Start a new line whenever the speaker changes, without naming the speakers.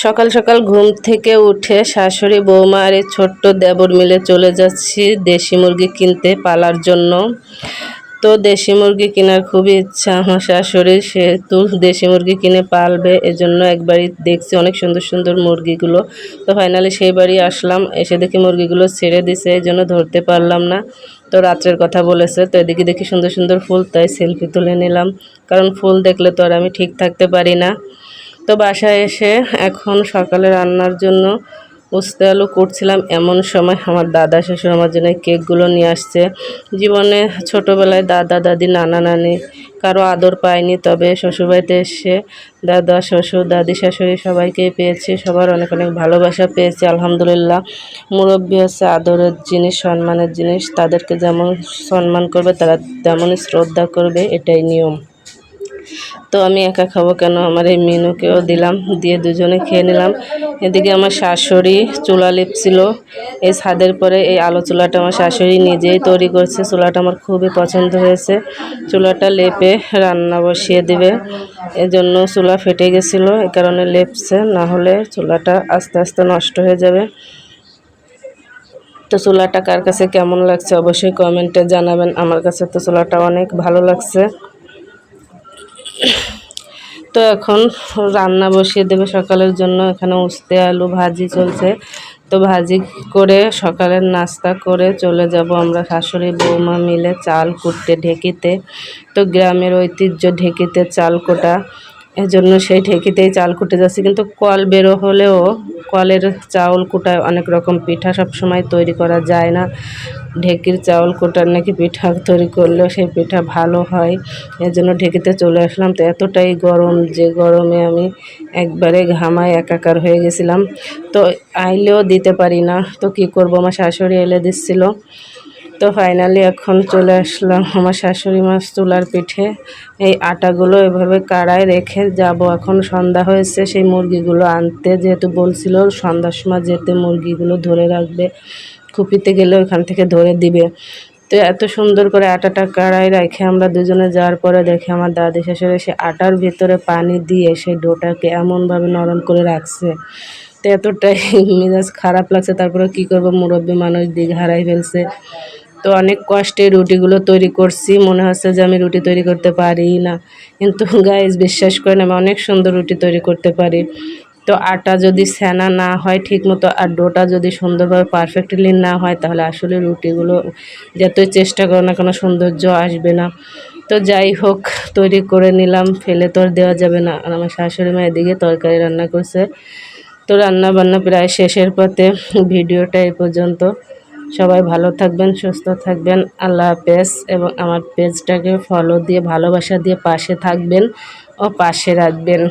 সকাল সকাল ঘুম থেকে উঠে শাশুড়ি বৌমা আর এই ছোট্ট দেবর মিলে চলে যাচ্ছি দেশি মুরগি কিনতে পালার জন্য। তো দেশি মুরগি কেনার খুবই ইচ্ছা আমার শাশুড়ির, সেহেতু দেশি মুরগি কিনে পালবে এজন্য একবারই দেখছি অনেক সুন্দর সুন্দর মুরগিগুলো। তো ফাইনালি সেই বাড়ি আসলাম, এসে দেখি মুরগিগুলো ছেড়ে দিছে, এই জন্য ধরতে পারলাম না। তো রাত্রের কথা বলেছে, তো এদিকে দেখি সুন্দর সুন্দর ফুল, তাই সেলফি তুলে নিলাম, কারণ ফুল দেখলে তো আর আমি ঠিক থাকতে পারি না। তো বাসায় এসে এখন সকালে রান্নার জন্য উস্তে আলু করছিলাম, এমন সময় আমার দাদা শ্বশুর আমার জন্য কেকগুলো নিয়ে আসছে। জীবনে ছোটোবেলায় দাদা দাদি নানা নানি কারো আদর পাইনি, তবে শ্বশুরবাড়িতে এসে দাদা শ্বশুর দাদি শাশুড়ি সবাইকেই পেয়েছি, সবার অনেক অনেক ভালোবাসা পেয়েছি আলহামদুলিল্লাহ। মুরব্বী হচ্ছে আদরের জিনিস, সম্মানের জিনিস, তাদেরকে যেমন সম্মান করবে তারা তেমনই শ্রদ্ধা করবে, এটাই নিয়ম। তো আমি একা খাবো কেন, আমার এই মিনুকেও দিলাম, দিয়ে দুজনে খেয়ে নিলাম। এদিকে আমার শাশুড়ি চুলা লেপছিল এই ছাদের পরে, এই আলো চুলাটা আমার শাশুড়ি নিজেই তৈরি করছে। চুলাটা আমার খুবই পছন্দ হয়েছে, চুলাটা লেপে রান্না বসিয়ে দিবে, এজন্য চুলা ফেটে গেছিলো, এই কারণে লেপছে, না হলে চুলাটা আস্তে আস্তে নষ্ট হয়ে যাবে। তো চুলাটা কার কাছে কেমন লাগছে অবশ্যই কমেন্টে জানাবেন, আমার কাছে তো চুলাটা অনেক ভালো লাগছে। তো এখন রান্না বসিয়ে দেবে সকালের জন্য, এখানে উস্তে আলু ভাজি চলছে। তো ভাজি করে সকালের নাস্তা করে চলে যাব আমরা শাশুড়ি বৌমা মিলে চাল কুটতে ঢেকিতে। তো গ্রামের ঐতিহ্য ঢেকিতে চাল কোটা, এজন্য সেই ঢেকিতেই চাল কুটে যাচ্ছি। কিন্তু কল বেরো হলেও কলের চাউল কুটায় অনেক রকম পিঠা সবসময় তৈরি করা যায় না, ঢেকির চাউল কোটার নাকি পিঠা তৈরি করলেও সেই পিঠা ভালো হয়, এজন্য ঢেকিতে চলে আসলাম। তো এতটাই গরম যে গরমে আমি একবারে ঘামায় একাকার হয়ে গেছিলাম। তো আইলেও দিতে পারি না, তো কি করব, আমার শাশুড়ি এলে দিচ্ছিল। তো ফাইনালি এখন চলে আসলাম আমার শাশুড়ি মাছ চুলার পিঠে, এই আটাগুলো এভাবে কাড়ায় রেখে যাব। এখন সন্ধ্যা হয়েছে, সেই মুরগিগুলো আনতে যেহেতু বলছিল সন্ধ্যার সময় যেতে মুরগিগুলো ধরে রাখবে, খুপিতে গেলে ওখান থেকে ধরে দিবে। তো এত সুন্দর করে আটাটা কাড়াই রেখে আমরা দুজনে যাওয়ার পরে দেখে আমার দাদি শাশুড়ি সে আটার ভিতরে পানি দিয়ে সেই ডোটাকে এমনভাবে নরম করে রাখছে। তো এতটাই মেজাজ খারাপ লাগছে, তারপরে কি করব, মুরব্বী মানুষ দিক হারাই ফেলছে। তো অনেক কষ্টে রুটিগুলো তৈরি করছি, মনে হচ্ছে যে আমি রুটি তৈরি করতে পারি না, কিন্তু গাইজ বিশ্বাস করেন আমি অনেক সুন্দর রুটি তৈরি করতে পারি। তো আটা যদি সেনা না হয় ঠিকমতো আর ডোটা যদি সুন্দরভাবে পারফেক্টলি না হয়, তাহলে আসলে রুটিগুলো যতই চেষ্টা করো না কোনো সৌন্দর্য আসবে না। তো যাই হোক, তৈরি করে নিলাম, ফেলে তো আর দেওয়া যাবে না। আর আমার শাশুড়ি মা এদিকে তরকারি রান্না করছে। তো রান্না বান্না প্রায় শেষের পথে, ভিডিওটা এই পর্যন্ত। সবাই ভালো থাকবেন, সুস্থ থাকবেন, আল্লাহ হাফেজ। এবং আমার পেজটাকে ফলো দিয়ে ভালোবাসা দিয়ে পাশে থাকবেন ও পাশে রাখবেন।